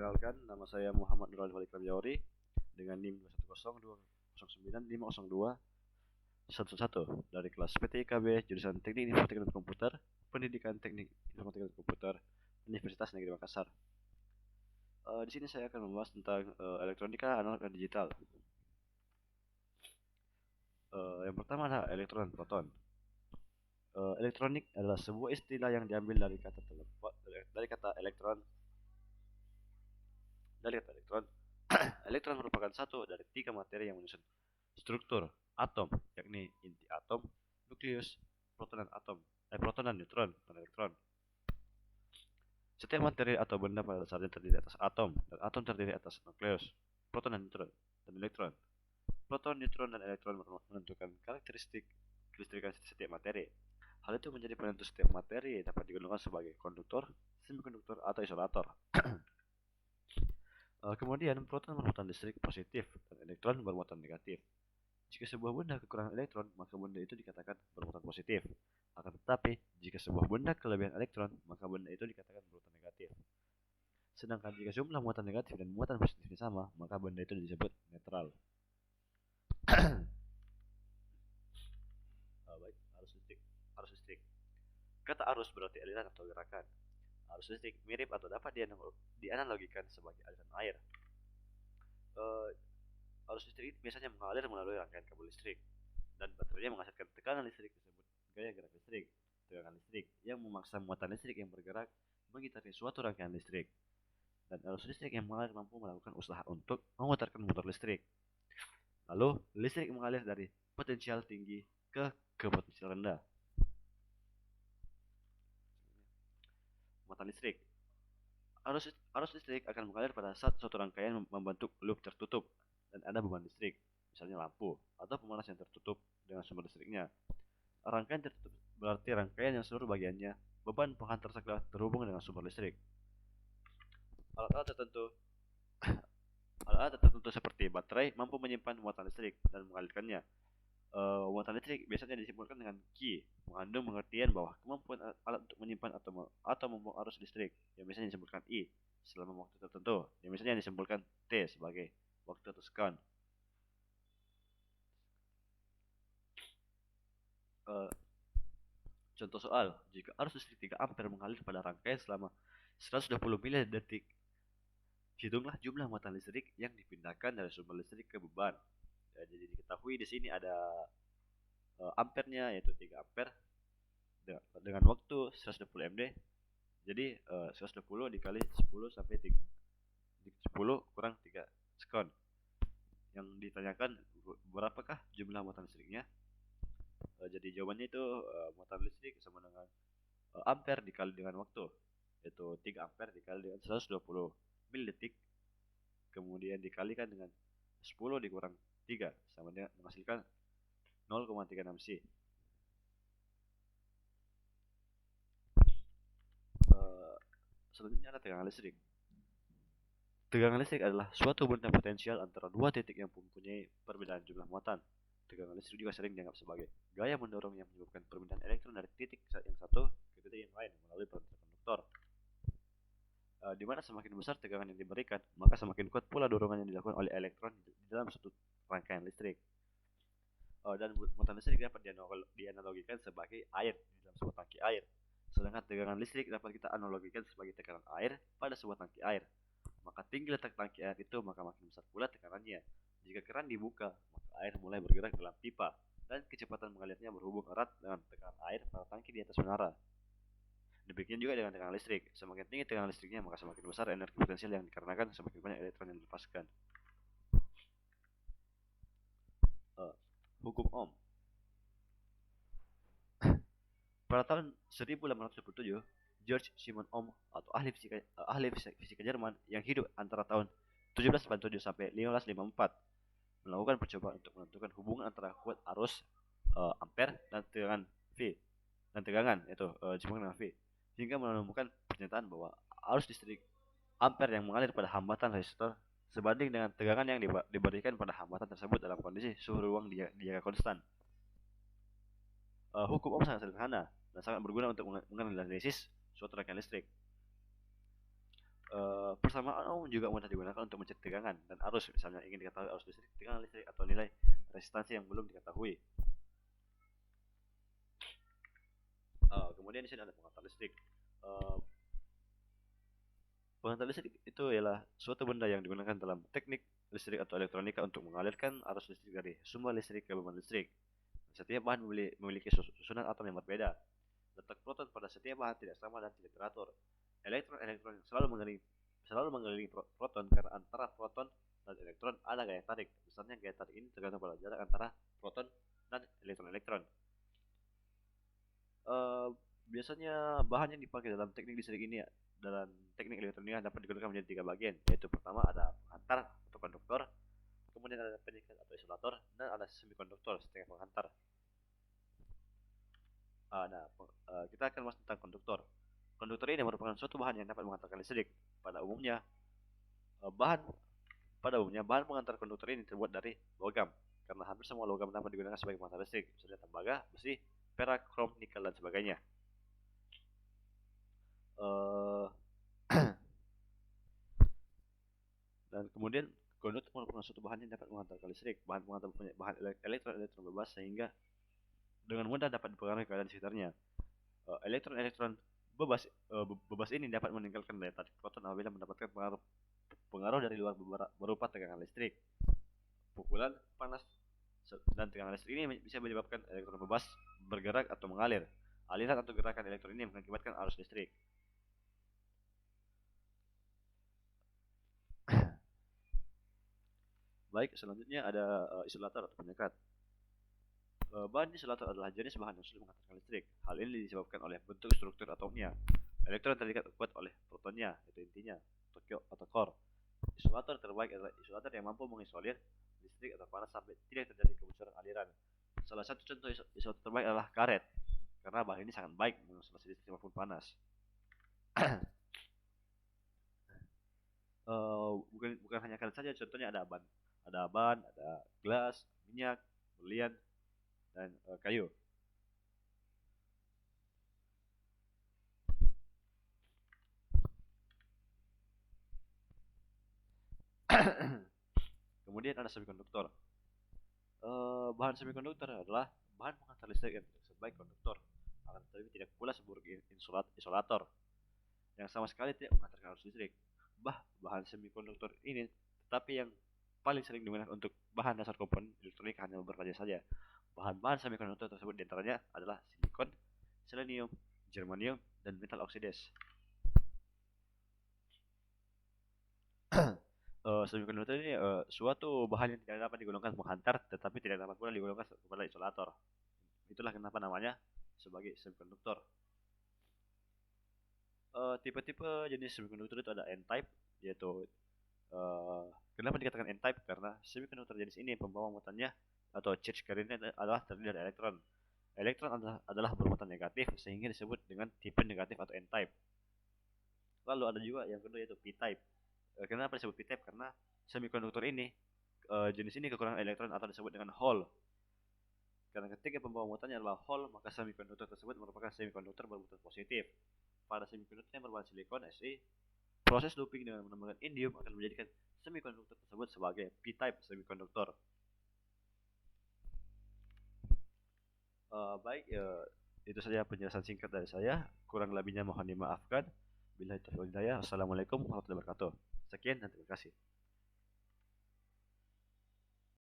Perkenalkan, nama saya Muhammad Nurul Wali Jauri dengan NIM 21020950211 dari kelas PTIKB jurusan Teknik Informatika dan Komputer, Pendidikan Teknik Informatika dan Komputer, Universitas Negeri Makassar. Di sini saya akan membahas tentang elektronika analog dan digital. Yang pertama adalah elektron dan proton. Elektronik adalah sebuah istilah yang diambil dari kata elektron. Elektron merupakan satu dari tiga materi yang menyusun struktur atom, yakni inti atom, nukleus, proton dan neutron dan elektron. Setiap materi atau benda pada dasarnya terdiri atas atom, dan atom terdiri atas nukleus, proton dan neutron, dan elektron. Proton, neutron, dan elektron menentukan karakteristik kelistrikan setiap materi. Hal itu menjadi penentu setiap materi dapat digunakan sebagai konduktor, semikonduktor, atau isolator. Kemudian proton bermuatan listrik positif dan elektron bermuatan negatif. Jika sebuah benda kekurangan elektron, maka benda itu dikatakan bermuatan positif. Akan tetapi, jika sebuah benda kelebihan elektron, maka benda itu dikatakan bermuatan negatif. Sedangkan jika jumlah muatan negatif dan muatan positifnya sama, maka benda itu disebut netral. Baik, arus listrik. Kata arus berarti aliran atau gerakan. Arus listrik mirip atau dapat dianalogikan sebagai aliran air. Arus listrik biasanya mengalir melalui rangkaian kabel listrik, dan baterainya menghasilkan tekanan listrik disebut gaya gerak listrik. Tegangan listrik yang memaksa muatan listrik yang bergerak mengitari suatu rangkaian listrik, dan arus listrik yang mengalir mampu melakukan usaha untuk memutarkan motor listrik. Lalu listrik mengalir dari potensial tinggi ke potensial rendah. Muatan listrik. Arus listrik akan mengalir pada saat suatu rangkaian membentuk loop tertutup dan ada beban listrik, misalnya lampu atau pemanas yang tertutup dengan sumber listriknya. Rangkaian tertutup berarti rangkaian yang seluruh bagiannya beban penghantar segala terhubung dengan sumber listrik. Alat-alat tertentu seperti baterai mampu menyimpan muatan listrik dan mengalirkannya. Muatan listrik biasanya disimpulkan dengan Q, mengandung pengertian bahwa kemampuan alat untuk menyimpan atau membuang arus listrik, yang biasanya disebutkan I, selama waktu tertentu, yang biasanya disebutkan T sebagai waktu atau second. Contoh soal, jika arus listrik 3 ampere mengalir pada rangkaian selama 120 milidetik, hitunglah jumlah muatan listrik yang dipindahkan dari sumber listrik ke beban. Jadi diketahui di sini ada ampernya, yaitu 3 ampere dengan waktu 120 md. Jadi 120 dikali 10 sampai 10 kurang 3 sekon. Yang ditanyakan berapakah jumlah muatan listriknya. Jadi jawabannya itu muatan listrik sama dengan ampere dikali dengan waktu, yaitu 3 ampere dikali dengan 120 milidetik, kemudian dikalikan dengan 10 dikurang 3 sama dengan menghasilkan 0,36 C. Selanjutnya ada tegangan listrik. Tegangan listrik adalah suatu benda potensial antara dua titik yang mempunyai perbedaan jumlah muatan. Tegangan listrik juga sering dianggap sebagai gaya mendorong yang menyebabkan perpindahan elektron dari titik yang satu ke titik yang lain melalui perantara konduktor. Di mana semakin besar tegangan yang diberikan, maka semakin kuat pula dorongan yang dilakukan oleh elektron di dalam suatu rangkaian listrik. Dan muatan listrik dapat dianalogikan sebagai air di dalam sebuah tangki air. Sedangkan tegangan listrik dapat kita analogikan sebagai tekanan air pada sebuah tangki air. Maka tinggi letak tangki air itu, maka makin besar pula tekanannya. Jika keran dibuka, maka air mulai bergerak dalam pipa, dan kecepatan mengalirnya berhubung erat dengan tekanan air pada tangki di atas menara. Demikian juga dengan tegangan listrik. Semakin tinggi tegangan listriknya, maka semakin besar energi potensial yang dikarenakan semakin banyak elektron yang dilepaskan. Hukum Ohm. Pada tahun 1827, George Simon Ohm, atau ahli fisika Jerman yang hidup antara tahun 1747 sampai 1554, melakukan percobaan untuk menentukan hubungan antara kuat arus ampere dan tegangan V, dan tegangan itu disebut dengan V, hingga menemukan pernyataan bahwa arus listrik ampere yang mengalir pada hambatan resistor sebanding dengan tegangan yang diberikan pada hambatan tersebut dalam kondisi suhu ruang dijaga konstan. Hukum Ohm sangat sederhana dan sangat berguna untuk menganalisis suatu rangkaian listrik. Persamaan umum juga mudah digunakan untuk mencari tegangan dan arus, misalnya ingin diketahui arus listrik, tegangan listrik, atau nilai resistansi yang belum diketahui. Kemudian di sini ada pengantar listrik. Uh, Pengantar listrik itu ialah suatu benda yang digunakan dalam teknik listrik atau elektronika untuk mengalirkan arus listrik dari sumber listrik ke beban listrik. Setiap bahan memiliki susunan atom yang berbeda. Letak proton pada setiap bahan tidak sama dan tidak teratur. Elektron-elektron yang selalu mengelilingi proton karena antara proton dan elektron ada gaya tarik. Misalnya gaya tarik ini tergantung pada jarak antara proton dan elektron-elektron. Uh, Biasanya bahan yang dipakai dalam teknik listrik ini dalam teknik elektronika dapat digunakan menjadi tiga bagian, yaitu pertama ada penghantar atau konduktor, kemudian ada penyikat atau isolator, dan ada semikonduktor setengah penghantar. Kita akan bahas tentang konduktor. Konduktor ini merupakan suatu bahan yang dapat menghantarkan listrik. Pada umumnya, eh, bahan bahan pengantar konduktor ini terbuat dari logam, karena hampir semua logam dapat digunakan sebagai penghantar listrik, misalnya tembaga, besi, perak, krom, nikel, dan sebagainya. Eh, dan kemudian konduktor merupakan suatu bahan yang dapat menghantarkan listrik. Bahan pengantar punya bahan elektron bebas sehingga dengan mudah dapat dipengaruhi keadaan sekitarnya. Elektron-elektron bebas ini dapat meninggalkan daya tarik proton apabila mendapatkan pengaruh dari luar berupa tegangan listrik, pukulan panas, dan tegangan listrik ini bisa menyebabkan elektron bebas bergerak atau mengalir. Aliran atau gerakan elektron ini mengakibatkan arus listrik. Baik, selanjutnya ada isolator atau penyekat. Bahan isolator adalah jenis bahan yang sulit menghantarkan listrik. Hal ini disebabkan oleh bentuk struktur atomnya. Elektron terikat kuat oleh protonnya, itu intinya, atau core. Isolator terbaik adalah isolator yang mampu mengisolir listrik atau panas sampai tidak terjadi kebocoran aliran. Salah satu contoh isolator terbaik adalah karet, karena bahan ini sangat baik mengisolasi listrik maupun panas. Bukan hanya karet saja, contohnya ada ban, ada gelas, minyak, berlian, dan kayu. Kemudian ada semikonduktor. Bahan semikonduktor adalah bahan penghantar listrik yang tidak sebaik konduktor, akan tetapi tidak pula seburuk isolator yang sama sekali tidak menghantarkan arus listrik. Bahan semikonduktor ini tetapi yang paling sering digunakan untuk bahan dasar komponen elektronik hanya beberapa saja. Bahan-bahan semikonduktor tersebut diantaranya adalah silikon, selenium, germanium, dan metal oksides. Semikonduktor ini suatu bahan yang tidak dapat digunakan menghantar tetapi tidak dapat pula digunakan kepada isolator. Itulah kenapa namanya sebagai semikonduktor. Tipe-tipe jenis semikonduktor itu ada N-type, yaitu kenapa dikatakan N-type? Karena semikonduktor jenis ini pembawa muatannya atau charge carrier-nya adalah terdiri dari elektron. Elektron adalah bermuatan negatif sehingga disebut dengan tipe negatif atau N-type. Lalu ada juga yang kedua yaitu P-type. Kenapa disebut P-type? Karena semikonduktor ini jenis ini kekurangan elektron atau disebut dengan hole. Karena ketika pembawa muatannya adalah hole, maka semikonduktor tersebut merupakan semikonduktor bermuatan positif. Pada semikonduktor yang berbahan silikon Si, proses doping dengan menambahkan indium akan menjadikan semikonduktor tersebut sebagai P-type semikonduktor. Baik, itu saja penjelasan singkat dari saya. Kurang lebihnya mohon dimaafkan. Billahi taufiq wal hidayah. Assalamualaikum warahmatullahi wabarakatuh. Sekian dan terima kasih.